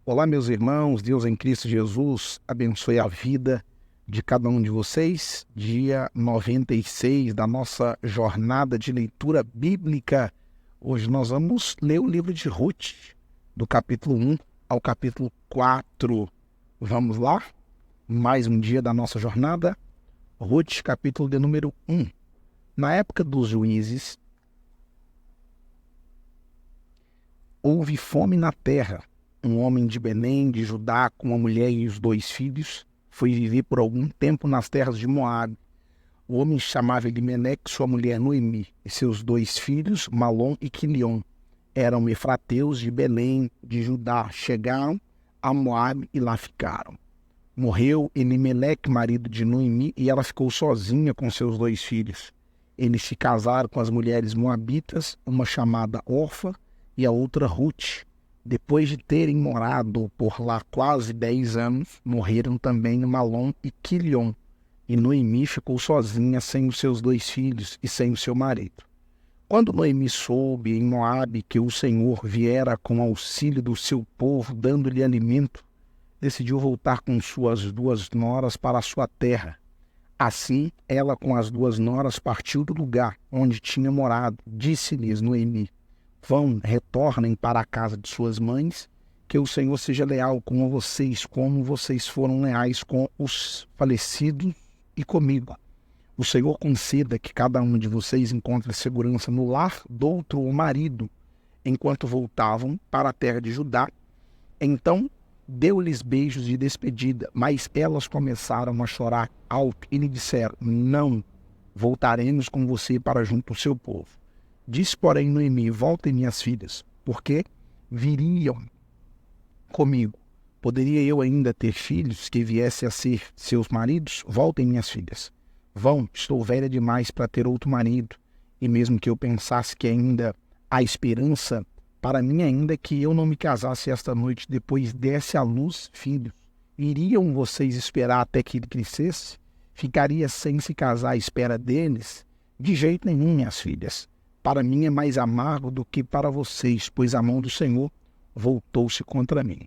Olá, meus irmãos, Deus em Cristo Jesus abençoe a vida de cada um de vocês. Dia 96 da nossa jornada de leitura bíblica. Hoje nós vamos ler o livro de Ruth, do capítulo 1 ao capítulo 4. Vamos lá? Mais um dia da nossa jornada. Ruth, capítulo de número 1. Na época dos juízes, houve fome na terra. Um homem de Belém, de Judá, com uma mulher e os 2 filhos, foi viver por algum tempo nas terras de Moabe. O homem chamava Elimeleque, sua mulher Noemi, e seus 2 filhos, Malom e Quilion. Eram efrateus de Belém, de Judá. Chegaram a Moabe e lá ficaram. Morreu Elimeleque, marido de Noemi, e ela ficou sozinha com seus 2 filhos. Eles se casaram com as mulheres moabitas, uma chamada Orfa e a outra Ruth. Depois de terem morado por lá quase 10 anos, morreram também Malom e Quilion, e Noemi ficou sozinha sem os seus 2 filhos e sem o seu marido. Quando Noemi soube em Moabe que o Senhor viera com auxílio do seu povo, dando-lhe alimento, decidiu voltar com suas 2 noras para a sua terra. Assim, ela com as 2 noras partiu do lugar onde tinha morado. Disse-lhes Noemi: vão, retornem para a casa de suas mães, que o Senhor seja leal com vocês, como vocês foram leais com os falecidos e comigo. O Senhor conceda que cada um de vocês encontre segurança no lar do outro marido, enquanto voltavam para a terra de Judá. Então deu-lhes beijos de despedida, mas elas começaram a chorar alto e lhe disseram: não, voltaremos com você para junto ao seu povo. Disse, porém, Noemi: voltem, minhas filhas, porque viriam comigo. Poderia eu ainda ter filhos que viessem a ser seus maridos? Voltem, minhas filhas. Vão, estou velha demais para ter outro marido. E mesmo que eu pensasse que ainda há esperança, para mim ainda que eu não me casasse esta noite, depois desse à luz filhos. Iriam vocês esperar até que ele crescesse? Ficaria sem se casar à espera deles? De jeito nenhum, minhas filhas. Para mim é mais amargo do que para vocês, pois a mão do Senhor voltou-se contra mim.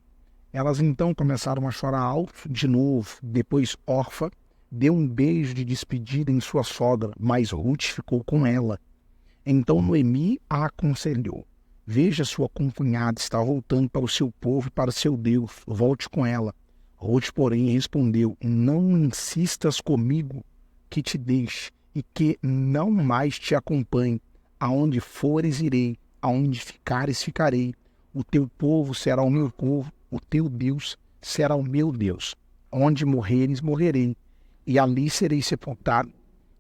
Elas então começaram a chorar alto de novo. Depois Orfa deu um beijo de despedida em sua sogra, mas Ruth ficou com ela. Então Noemi a aconselhou: veja, sua concunhada está voltando para o seu povo e para seu Deus, volte com ela. Ruth, porém, respondeu: não insistas comigo que te deixe e que não mais te acompanhe. Aonde fores, irei, aonde ficares, ficarei. O teu povo será o meu povo, o teu Deus será o meu Deus. Onde morreres, morrerei, e ali serei sepultado.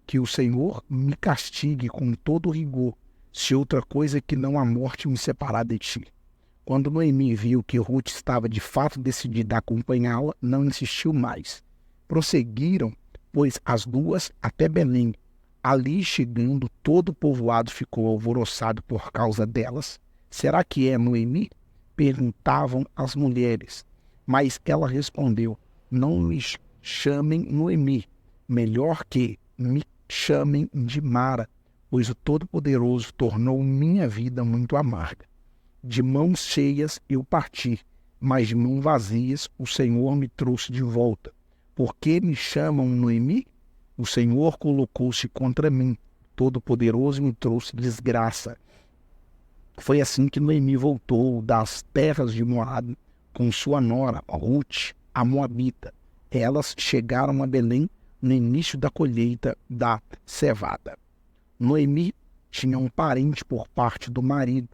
Que o Senhor me castigue com todo rigor, se outra coisa que não a morte me separar de ti. Quando Noemi viu que Ruth estava de fato decidida a acompanhá-la, não insistiu mais. Prosseguiram, pois, as 2 até Belém. Ali chegando, todo o povoado ficou alvoroçado por causa delas. Será que é Noemi? Perguntavam as mulheres. Mas ela respondeu: não me chamem Noemi, melhor que me chamem de Mara, pois o Todo-Poderoso tornou minha vida muito amarga. De mãos cheias eu parti, mas de mãos vazias o Senhor me trouxe de volta. Por que me chamam Noemi? O Senhor colocou-se contra mim, Todo-Poderoso me trouxe desgraça. Foi assim que Noemi voltou das terras de Moabe com sua nora, Ruth, a moabita. Elas chegaram a Belém no início da colheita da cevada. Noemi tinha um parente por parte do marido.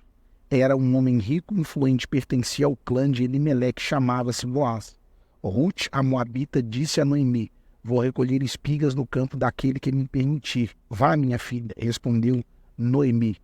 Era um homem rico e influente, pertencia ao clã de Elimeleque, chamava-se Boaz. Ruth, a moabita, disse a Noemi: vou recolher espigas no campo daquele que me permitir. Vá, minha filha, respondeu Noemi.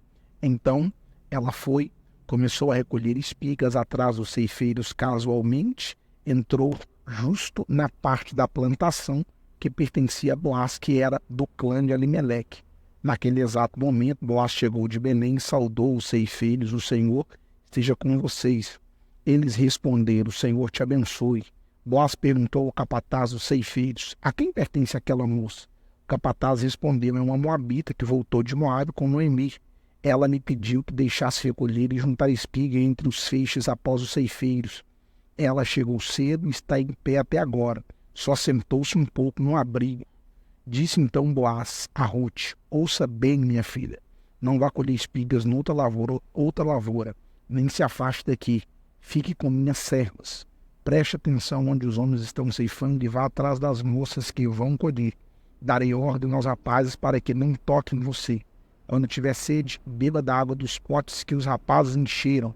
Então ela foi, começou a recolher espigas atrás dos ceifeiros casualmente, entrou justo na parte da plantação que pertencia a Boaz, que era do clã de Elimeleque. Naquele exato momento, Boaz chegou de Belém e saudou os ceifeiros: o Senhor esteja com vocês. Eles responderam: o Senhor te abençoe. Boaz perguntou ao capataz dos ceifeiros: a quem pertence aquela moça? O capataz respondeu: é uma moabita que voltou de Moabe com Noemi. Ela me pediu que deixasse recolher e juntar espiga entre os feixes após os ceifeiros. ela chegou cedo e está em pé até agora. Só sentou-se um pouco no abrigo. Disse então Boaz a Rute: ouça bem, minha filha. Não vá colher espigas noutra lavoura, nem se afaste daqui. Fique com minhas servas. Preste atenção onde os homens estão ceifando e vá atrás das moças que vão colher. Darei ordem aos rapazes para que não toquem você. Quando tiver sede, beba da água dos potes que os rapazes encheram.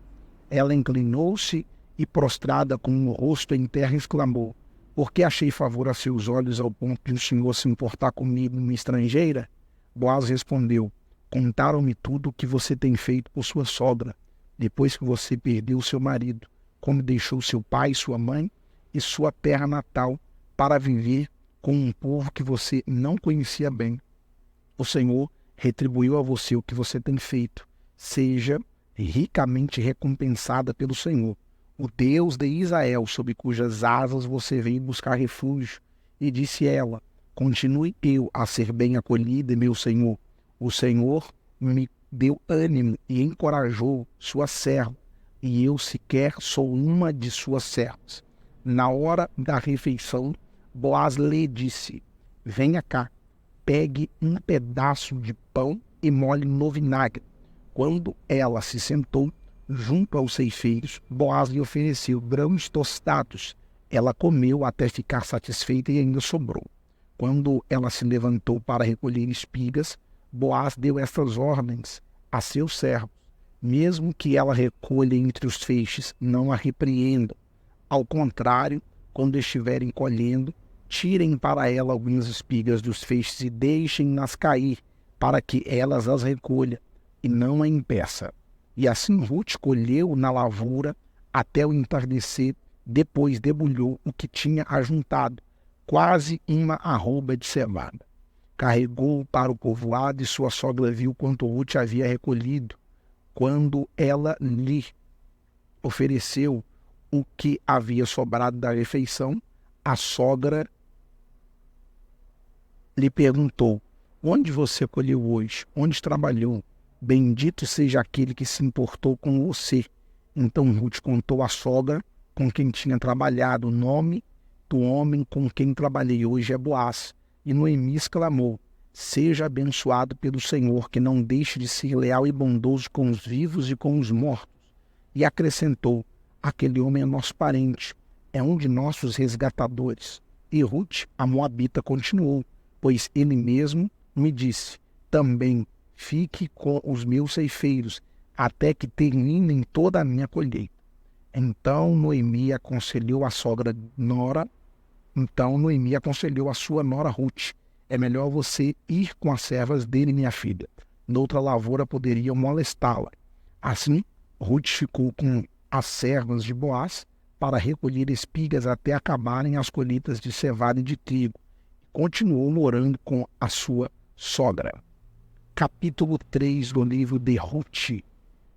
Ela inclinou-se e, prostrada com o rosto em terra, exclamou: por que achei favor a seus olhos ao ponto de o senhor se importar comigo, uma estrangeira? Boaz respondeu: contaram-me tudo o que você tem feito por sua sogra, depois que você perdeu seu marido, como deixou seu pai, sua mãe e sua terra natal para viver com um povo que você não conhecia bem. O Senhor retribuiu a você o que você tem feito. Seja ricamente recompensada pelo Senhor, o Deus de Israel, sob cujas asas você veio buscar refúgio. E disse ela: continue eu a ser bem acolhida, meu Senhor. O Senhor me deu ânimo e encorajou sua serva, e eu sequer sou uma de suas servas. Na hora da refeição, Boaz lhe disse: venha cá, pegue um pedaço de pão e molhe no vinagre. Quando ela se sentou junto aos ceifeiros, Boaz lhe ofereceu grãos tostados. Ela comeu até ficar satisfeita e ainda sobrou. Quando ela se levantou para recolher espigas, Boaz deu estas ordens a seus servos: mesmo que ela recolha entre os feixes, não a repreendam. Ao contrário, quando estiverem colhendo, tirem para ela algumas espigas dos feixes e deixem-nas cair, para que elas as recolha e não a impeça. E assim Rute colheu na lavoura até o entardecer, depois debulhou o que tinha ajuntado, quase uma arroba de cevada. Carregou para o povoado e sua sogra viu quanto Rute havia recolhido. Quando ela lhe ofereceu o que havia sobrado da refeição, a sogra lhe perguntou: onde você colheu hoje? Onde trabalhou? Bendito seja aquele que se importou com você. Então Rute contou à sogra com quem tinha trabalhado: o nome do homem com quem trabalhei hoje é Boaz. E Noemi exclamou: seja abençoado pelo Senhor, que não deixe de ser leal e bondoso com os vivos e com os mortos. E acrescentou: aquele homem é nosso parente, é um de nossos resgatadores. E Rute, a moabita, continuou: pois ele mesmo me disse: também fique com os meus ceifeiros, até que terminem toda a minha colheita. Então Noemi aconselhou a sua nora Rute: é melhor você ir com as servas dele, minha filha. Noutra lavoura poderiam molestá-la. Assim, Rute ficou com as servas de Boaz para recolher espigas até acabarem as colheitas de cevada e de trigo. Continuou morando com a sua sogra. Capítulo 3 do livro de Rute.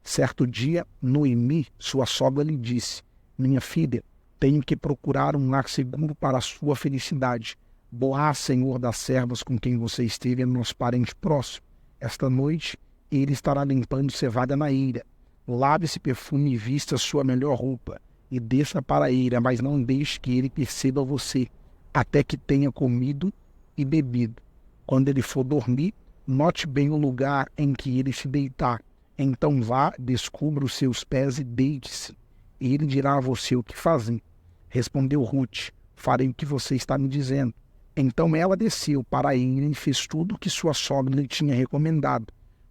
Certo dia, Noemi, sua sogra, lhe disse: minha filha, tenho que procurar um lar seguro para a sua felicidade. Boaz, senhor das servas com quem você esteve, é nosso parente próximo. Esta noite, ele estará limpando cevada na eira. Lave esse perfume e vista sua melhor roupa, e desça para a eira, mas não deixe que ele perceba você, até que tenha comido e bebido. Quando ele for dormir, note bem o lugar em que ele se deitar. Então vá, descubra os seus pés e deite-se. E ele dirá a você o que fazer. Respondeu Rute: farei o que você está me dizendo. Então ela desceu para a eira e fez tudo o que sua sogra lhe tinha recomendado.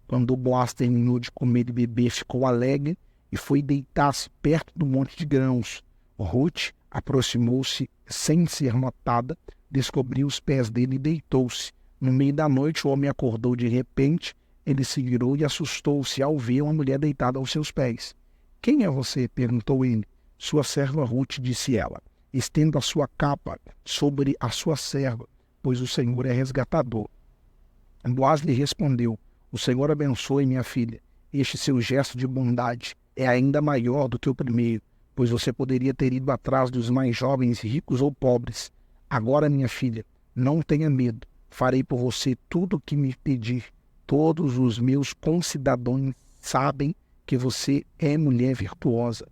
Quando Boaz terminou de comer e beber, ficou alegre e foi deitar-se perto do monte de grãos. Rute aproximou-se sem ser notada, descobriu os pés dele e deitou-se. No meio da noite o homem acordou de repente, ele se virou e assustou-se ao ver uma mulher deitada aos seus pés. Quem é você? Perguntou ele. Sua serva Rute, disse ela. Estenda a sua capa sobre a sua serva, pois o Senhor é resgatador. Boaz lhe respondeu: o Senhor abençoe, minha filha. Este seu gesto de bondade é ainda maior do que o primeiro, pois você poderia ter ido atrás dos mais jovens, ricos ou pobres. Agora, minha filha, não tenha medo. Farei por você tudo o que me pedir. Todos os meus concidadãos sabem que você é mulher virtuosa.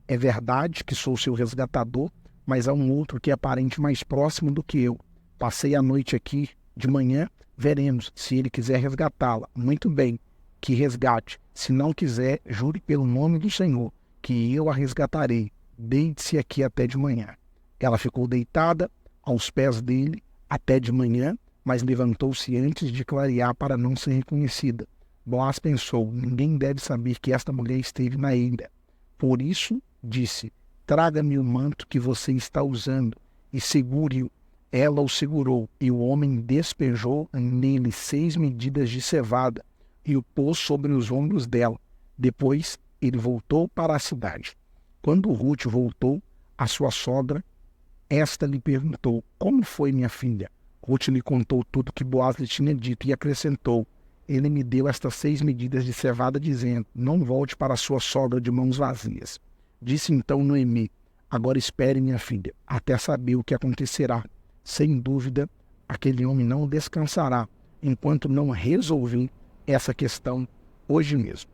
É verdade que sou seu resgatador, mas há um outro que é parente mais próximo do que eu. Passei a noite aqui, de manhã veremos se ele quiser resgatá-la. Muito bem, que resgate. Se não quiser, jure pelo nome do Senhor, que eu a resgatarei. Deite-se aqui até de manhã. Ela ficou deitada aos pés dele até de manhã, mas levantou-se antes de clarear para não ser reconhecida. Boaz pensou, ninguém deve saber que esta mulher esteve na ilha. Por isso, disse, traga-me o manto que você está usando e segure-o. Ela o segurou, e o homem despejou nele 6 medidas de cevada e o pôs sobre os ombros dela. Depois ele voltou para a cidade. Quando Ruth voltou, a sua sogra, esta lhe perguntou, como foi, minha filha? Ruth lhe contou tudo que Boaz lhe tinha dito e acrescentou, ele me deu estas 6 medidas de cevada, dizendo, não volte para a sua sogra de mãos vazias. Disse então Noemi, agora espere, minha filha, até saber o que acontecerá. Sem dúvida, aquele homem não descansará, enquanto não resolver essa questão hoje mesmo.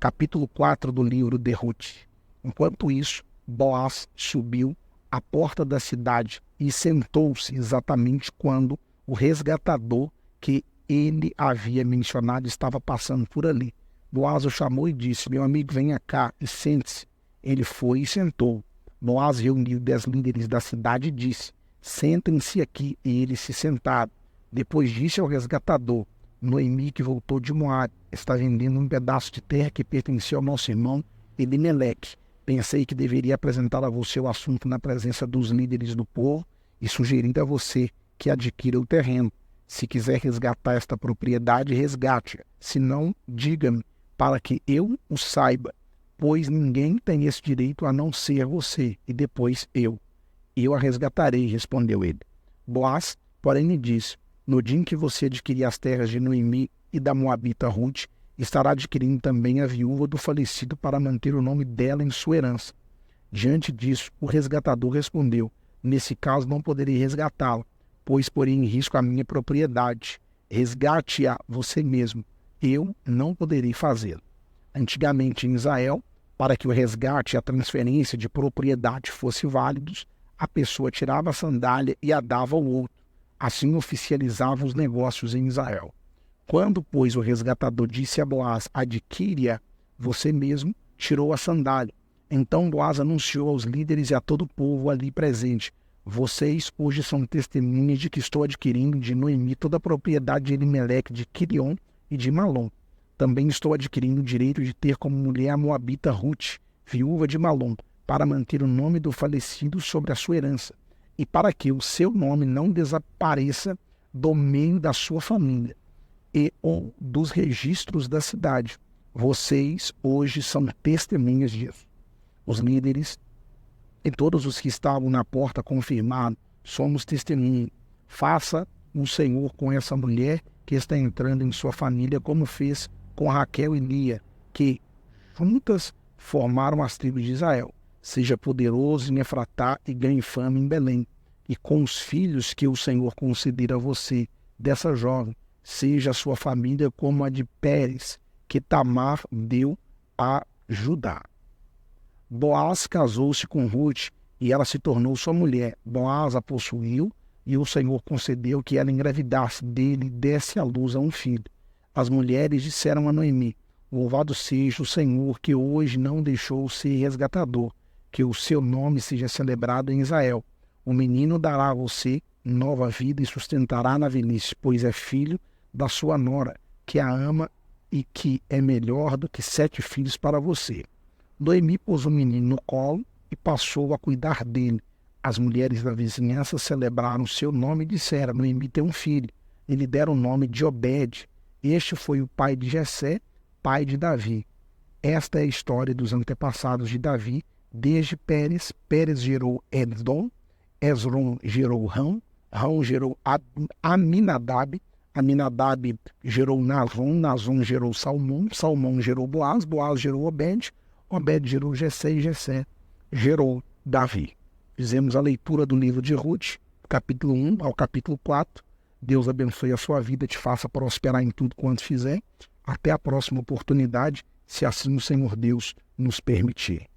Capítulo 4 do livro de Ruth. Enquanto isso, Boaz subiu à porta da cidade e sentou-se exatamente quando o resgatador que ele havia mencionado estava passando por ali. Boaz o chamou e disse, meu amigo, venha cá e sente-se. Ele foi e sentou. Boaz reuniu 10 líderes da cidade e disse, sentem-se aqui, e eles se sentaram. Depois disse ao resgatador, Noemi, que voltou de Moabe, está vendendo um pedaço de terra que pertencia ao nosso irmão Elimeleque. Pensei que deveria apresentar a você o assunto na presença dos líderes do povo e sugerir a você que adquira o terreno. Se quiser resgatar esta propriedade, resgate-a. Se não, diga-me, para que eu o saiba, pois ninguém tem esse direito a não ser você, e depois eu. Eu a resgatarei, respondeu ele. Boaz, porém, lhe disse, no dia em que você adquirir as terras de Noemi e da Moabita Ruth, estará adquirindo também a viúva do falecido para manter o nome dela em sua herança. Diante disso, o resgatador respondeu, nesse caso não poderei resgatá-la, pois porei em risco a minha propriedade. Resgate-a você mesmo. Eu não poderei fazê-lo. Antigamente em Israel, para que o resgate e a transferência de propriedade fossem válidos, a pessoa tirava a sandália e a dava ao outro. Assim oficializava os negócios em Israel. Quando, pois, o resgatador disse a Boaz, adquire-a você mesmo, tirou a sandália. Então Boaz anunciou aos líderes e a todo o povo ali presente, vocês hoje são testemunhas de que estou adquirindo de Noemi toda a propriedade de Elimeleque, de Quilion e de Malom. Também estou adquirindo o direito de ter como mulher a Moabita Ruth, viúva de Malom, para manter o nome do falecido sobre a sua herança, e para que o seu nome não desapareça do meio da sua família e ou dos registros da cidade. Vocês hoje são testemunhas disso. Os líderes e todos os que estavam na porta confirmaram, somos testemunhas. Faça o Senhor com essa mulher que está entrando em sua família, como fez com Raquel e Lia, que juntas formaram as tribos de Israel. Seja poderoso em Efratá e ganhe fama em Belém. E com os filhos que o Senhor conceder a você, dessa jovem, seja a sua família como a de Pérez, que Tamar deu a Judá. Boaz casou-se com Ruth e ela se tornou sua mulher. Boaz a possuiu e o Senhor concedeu que ela engravidasse dele e desse à luz a um filho. As mulheres disseram a Noemi, louvado seja o Senhor que hoje não deixou ser resgatador, que o seu nome seja celebrado em Israel. O menino dará a você nova vida e sustentará na velhice, pois é filho da sua nora, que a ama e que é melhor do que 7 filhos para você. Noemi pôs o menino no colo e passou a cuidar dele. As mulheres da vizinhança celebraram seu nome e disseram, Noemi tem um filho. E lhe deram o nome de Obed. Este foi o pai de Jessé, pai de Davi. Esta é a história dos antepassados de Davi, desde Pérez. Pérez gerou Esrom, Esrom gerou Rão, Rão gerou Aminadab, Aminadab gerou Nazon, Nazon gerou Salmão, Salmão gerou Boaz, Boaz gerou Obed, Obed gerou Jessé e Jessé gerou Davi. Fizemos a leitura do livro de Ruth, capítulo 1 ao capítulo 4. Deus abençoe a sua vida, te faça prosperar em tudo quanto fizer. Até a próxima oportunidade, se assim o Senhor Deus nos permitir.